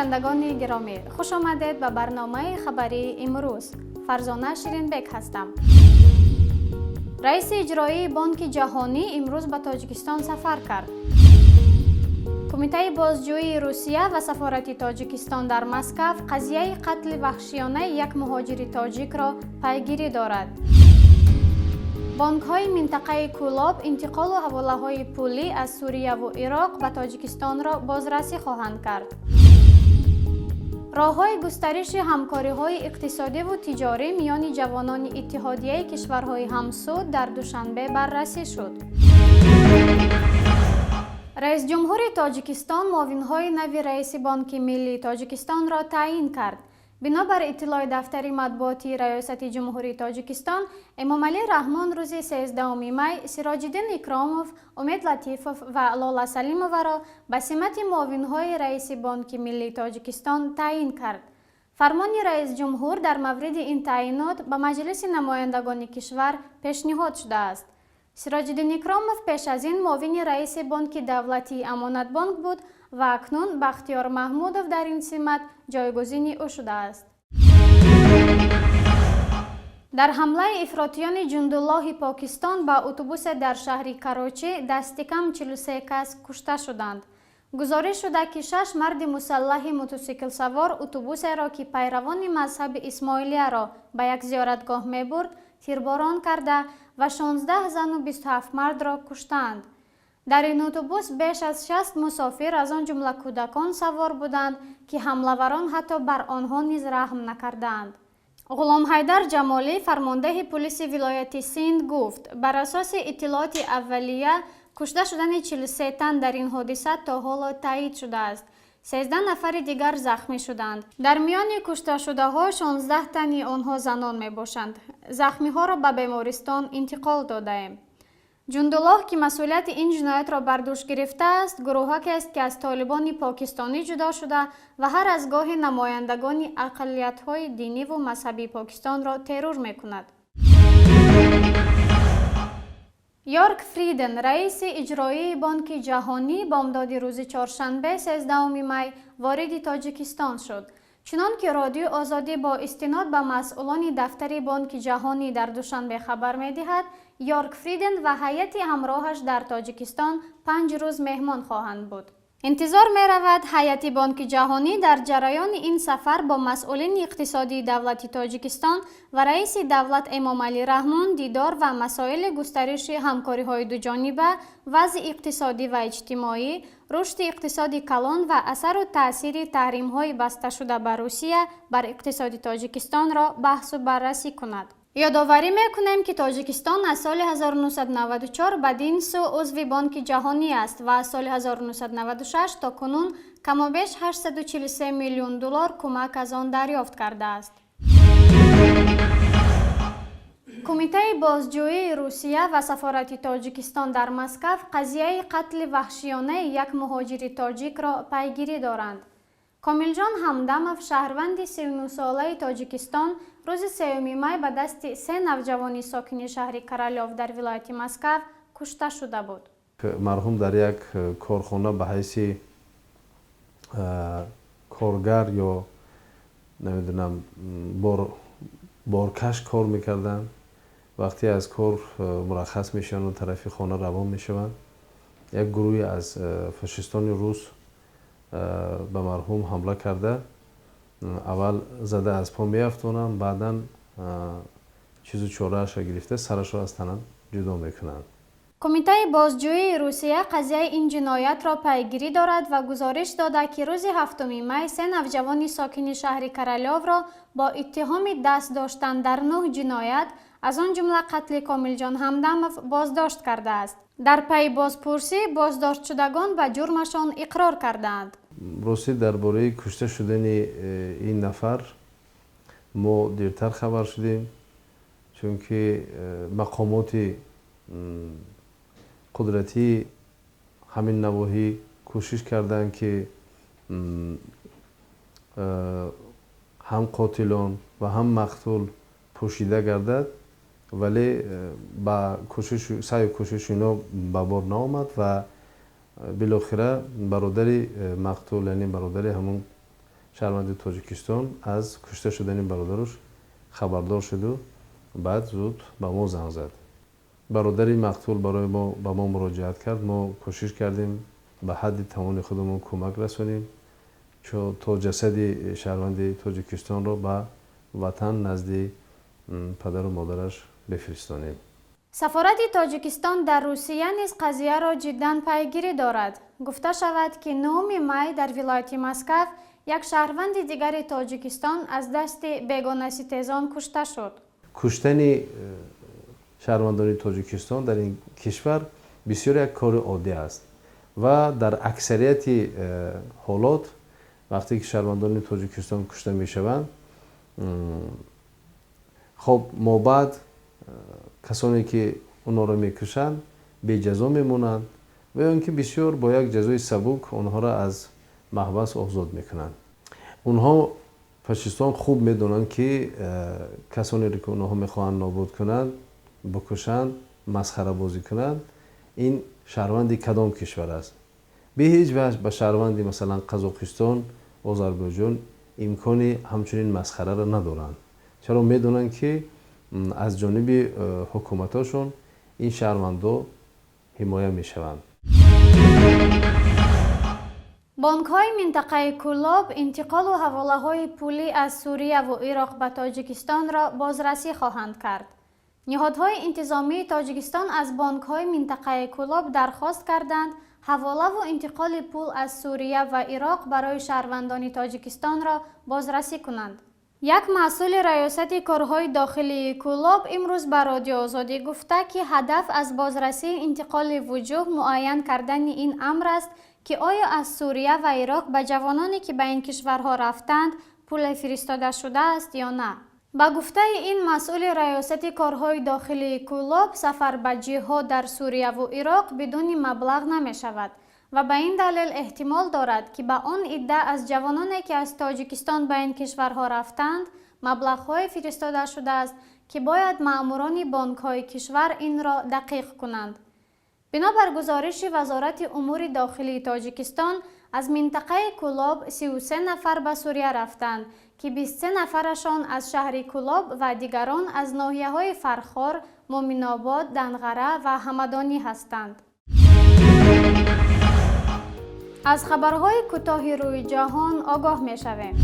شنوندگان گرامی، خوش آمدید به برنامه خبری امروز. فرزانه شیرینبک هستم. رئیس اجرایی بانک جهانی امروز به تاجیکستان سفر کرد. کمیته بازجویی روسیه و سفارت تاجیکستان در مسکو قضیه قتل وحشیانه یک مهاجر تاجیک را پیگیری دارد. بانک‌های منطقه کولاب انتقال و حواله‌های پولی از سوریه و عراق و تاجیکستان را بازرسی خواهند کرد. راه‌های گسترش همکاری‌های اقتصادی و تجاری میان جوانان اتحادیه کشورهای همسود در دوشنبه بررسی شد. رئیس جمهور تاجیکستان معاون‌های نو رئیس بانک ملی تاجیکستان را تعیین کرد. بنابر اطلاع دفتر مطبوعاتی ریاست جمهوری تاجیکستان، امامعلی رحمان روز 13 می سراج الدین اکراموف، امید لطیفوف و لاله سلیمووا را به سمت معاون‌های رئیس بانک ملی تاجیکستان تعیین کرد. فرمان رئیس جمهور در مورد این تعیینات به مجلس نمایندگان کشور پیشنهاد شده است. سراج الدین اکراموف پیش از این معاون رئیس بانک دولتی امانت بانک بود و اکنون بختیار محمودوف در این سمت جایگزین او شده است. در حمله افراطیان جندالله پاکستان به اتوبوس در شهر کراچی دست کم 43 کس کشته شدند. گزارش شده که 6 مرد مسلح موتورسیکل سوار اتوبوس را که پیروان مذهب اسماعیلیه را به یک زیارتگاه می برد تیرباران کرده و 16 زن و 27 مرد را کشتند. در این اتوبوس بیش از 60 مسافر از آن جمله کودکان سوار بودند که حمله‌وران حتی بر آنها نیز رحم نکردند. غلام حیدر جمالی فرمانده پلیس ولایت سند گفت بر اساس اطلاعات اولیه کشته شدن 43 تن در این حادثه تا حالا تایید شده است. 13 نفر دیگر زخمی شدند. در میان کشته شده ها 16 تن آنها زنان می باشند. زخمی ها را به بیمارستان انتقال داده ایم. جندالله که مسئولیت این جنایت را بر دوش گرفته است، گروهی است که از طالبان پاکستانی جدا شده و هر از گاه نمایندگان اقلیت‌های دینی و مذهبی پاکستان را ترور می‌کند. یورک فریدن رئیس اجرایی بانک جهانی بامداد روز چهارشنبه 13 می وارد تاجیکستان شد. چنانکه رادیو آزادی با استناد به مسئولان دفتر بانک جهانی در دوشنبه خبر می‌دهد، یورک فریدن و هیئت همراهش در تاجیکستان 5 روز مهمان خواهند بود. انتظار می رود هیئت بانک جهانی در جریان این سفر با مسئولین اقتصادی دولت تاجیکستان و رئیس دولت امامعلی رحمان دیدار و مسائل گسترش همکاری‌های دوجانبه، وضع اقتصادی و اجتماعی، رشد اقتصادی کلان و اثر و تأثیر تحریم‌های بسته شده بر روسیه بر اقتصاد تاجیکستان را بحث و بررسی کند. یادآوری میکنیم که تاجیکستان از سال 1994 بدین سو عضو بانک جهانی است و از سال 1996 تا کنون کمابیش 843 میلیون دلار کمک از آن دریافت کرده است. کمیته بازجویی روسیه و سفارت تاجیکستان در مسکو قضیه قتل وحشیانه یک مهاجر تاجیک را پیگیری دارند. کاملجان همدموف شهروند 39 ساله تاجیکستان روز 3 می به دست 3 نوجوان ساکن شهر کرالوف در ولایت مسکو کشته شده بود. مرحوم در یک کارخانه به حیث کارگر یا نمیدونم بارکش کار میکردن. وقتی از کار مرخص میشن و طرف خانه روان میشوند، یک گروهی از فاشیستان روس به مرحوم حمله کرده. اول زده از پا میافتونن، بعدا چیزو چاره‌اش را گرفته سرش را از تن جدا میکنند. کمیته بازجویی روسیه قضیه این جنایت را پیگیری دارد و گزارش داده که روز 7 می 3 نوجوان ساکن شهر کرالوف را با اتهام دست داشتن در 9 جنایت از آن جمله قتل کاملجان همدموف بازداشت کرده است. در پی بازپرسی بازداشت شدگان به جرمشان اقرار کردند. روسی درباره کشته شدن این نفر ما دیرتر خبر شدیم، چون که مقامات قدرتی همین نواحی کوشش کردند که هم قاتلان و هم مقتول پوشیده گردد، ولی با سعی کوشش اینا به بار نآمد و بالاخره برادر مقتول، یعنی برادر همون شهروند تاجیکستان از کشته شدن برادرش خبردار شد و بعد زود به ما زنگ زد. برادری مقتول برای ما به ما مراجعت کرد. ما کوشش کردیم به حد توان خودمون کمک رسونیم تا جسد شهروند تاجیکستان را به وطن نزد پدر و مادرش بفرستانیم. سفارت تاجیکستان در روسیه نیز قضیه را جداً پیگیری دارد. گفته شود که 9 می در ولایت مسکو یک شهروند دیگر تاجیکستان از دست بیگانه ستیزان کشته شد. کشتن شهروندان تاجیکستان در این کشور بسیار یک کار عادی است و در اکثریت حالات وقتی که شهروندان تاجیکستان کشته می شوند، خب ما بعد کسانی که اونها را میکشند بی جزا میمونند و یا اینکه بسیار با یک جزای سبک اونها را از محبس آزاد میکنند. اونها فاشیستان خوب میدونند که کسانی را که اونها میخواهند نابود کنند، بکشند، مسخره بازی کنند، این شهروند کدام کشور است. به هیچ وجه به شهروند مثلا قزاقستان، آذربایجان امکانی همچنین مسخره را ندارند. چرا میدونند که از جانب حکومتاشون این شهروندان حمایه میشوند. بانک‌های منطقه کولاب انتقال و حواله‌های پولی از سوریه و عراق به تاجیکستان را بازرسی خواهند کرد. نهادهای انتظامی تاجیکستان از بانک‌های منطقه کولاب درخواست کردند حواله و انتقال پول از سوریه و عراق برای شهروندان تاجیکستان را بازرسی کنند. یک مسئول ریاست کارهای داخلی کولاب امروز به رادیو آزادی گفته که هدف از بازرسی انتقال وجوه معین کردن این امر است که آیا از سوریه و عراق به جوانانی که به این کشورها رفتند پول فرستاده شده است یا نه. با گفته این مسئول ریاست کارهای داخلی کولاب، سفر به جهاد در سوریه و عراق بدون مبلغ نمی شود و به این دلیل احتمال دارد که به آن عده از جوانانی که از تاجیکستان به این کشورها رفتند مبلغ‌های فرستاده شده است که باید مأموران بانک‌های کشور این را دقیق کنند. بنابر گزارش وزارت امور داخلی تاجیکستان، از منطقه کولاب 33 نفر به سوریه رفتند که 23 نفرشان از شهر کولاب و دیگران از ناحیه‌های فرخار، مومن‌آباد، دنغره و همدانی هستند. از خبرهای کوتاه روی جهان آگاه می‌شویم.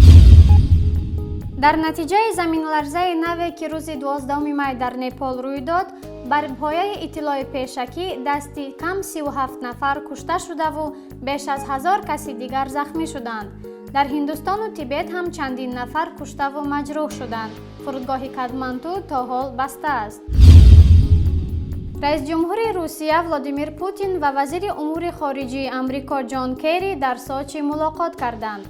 در نتیجه زمین لرزه نوی که روز 12 می در نپال روی داد، بر پایه اطلاع پیشکی دستی کم 37 نفر کشته شده و بیش از 1000 کسی دیگر زخمی شدند. در هندوستان و تیبت هم چندین نفر کشته و مجروح شدند. فرودگاه کادمانتو تا حال بسته است. رئیس جمهور روسیه ولادیمیر پوتین و وزیر امور خارجه آمریکا جان کری در سوچی ملاقات کردند.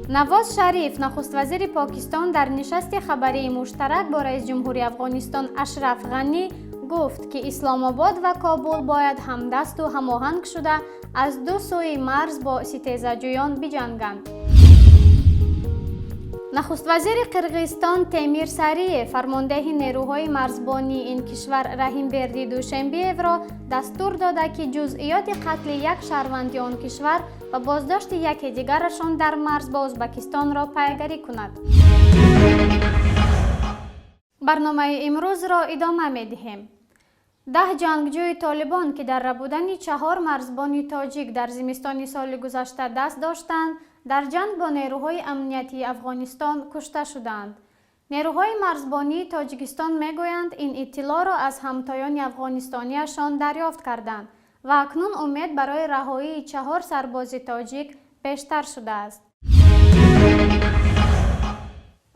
نواز شریف نخست وزیر پاکستان در نشست خبری مشترک با رئیس جمهور افغانستان اشرف غنی گفت که اسلام آباد و کابل باید همدست و هماهنگ شده از دو سوی مرز با ستیزجویان بجنگند. نخست وزیر قرقیزستان تیمیر سریه فرمانده نیروهای مرزبانی این کشور رحیم بردی دوشنبه را دستور داده که جزئیات قتل یک شهروند آن کشور و بازداشت یکی دیگرشان در مرز با ازبکستان را پیگیری کند. برنامه امروز را ادامه می‌دهیم. 10 جنگجوی طالبان که در ربودن 4 مرزبان تاجیک در زمستان سال گذشته دست داشتند، در جنگ با نیروهای امنیتی افغانستان کشته شدند. نیروهای مرزبانی تاجیکستان میگویند این اطلاع را از همتایان افغانستانیشان دریافت کردند و اکنون امید برای رهایی 4 سرباز تاجیک بیشتر شده است.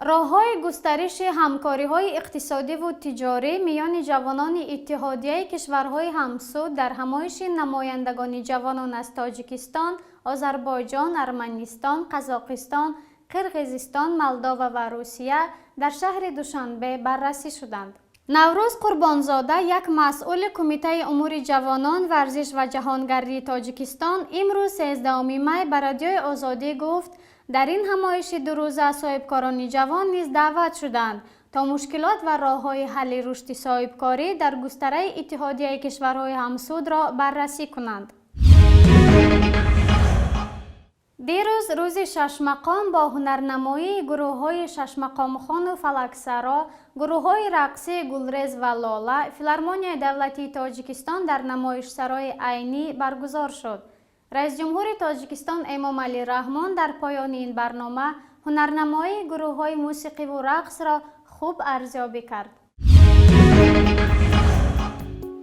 راه‌های گسترش همکاری‌های اقتصادی و تجاری میان جوانان اتحادیه کشورهای همسود در همایش نمایندگان جوانان از تاجیکستان، آذربایجان، ارمنستان، قزاقستان، قرقیزستان، مولداوا و روسیه در شهر دوشنبه بررسی شدند. نوروز قربانزاده، یک مسئول کمیته امور جوانان، ورزش و جهانگردی تاجیکستان، امروز 13 می به رادیو آزادی گفت در این همایش 2 روزه صاحبکاران جوان نیز دعوت شدند تا مشکلات و راه‌های حل رشد صاحبکاری در گستره اتحادیه کشورهای همسود را بررسی کنند. دیروز روز شش مقام با هنرنمایی گروه‌های شش مقام خان و فلکسرا، گروه‌های رقصی گلرز و لاله، فیلارمونیای دولتی تاجیکستان در نمایشسرای عینی برگزار شد. رئیس جمهور تاجیکستان امام علی رحمان در پایان این برنامه هنرنمایی گروه‌های موسیقی و رقص را خوب ارزیابی کرد.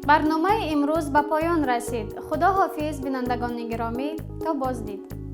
برنامه امروز به پایان رسید. خدا حافظ بینندگان گرامی، تا بازدید.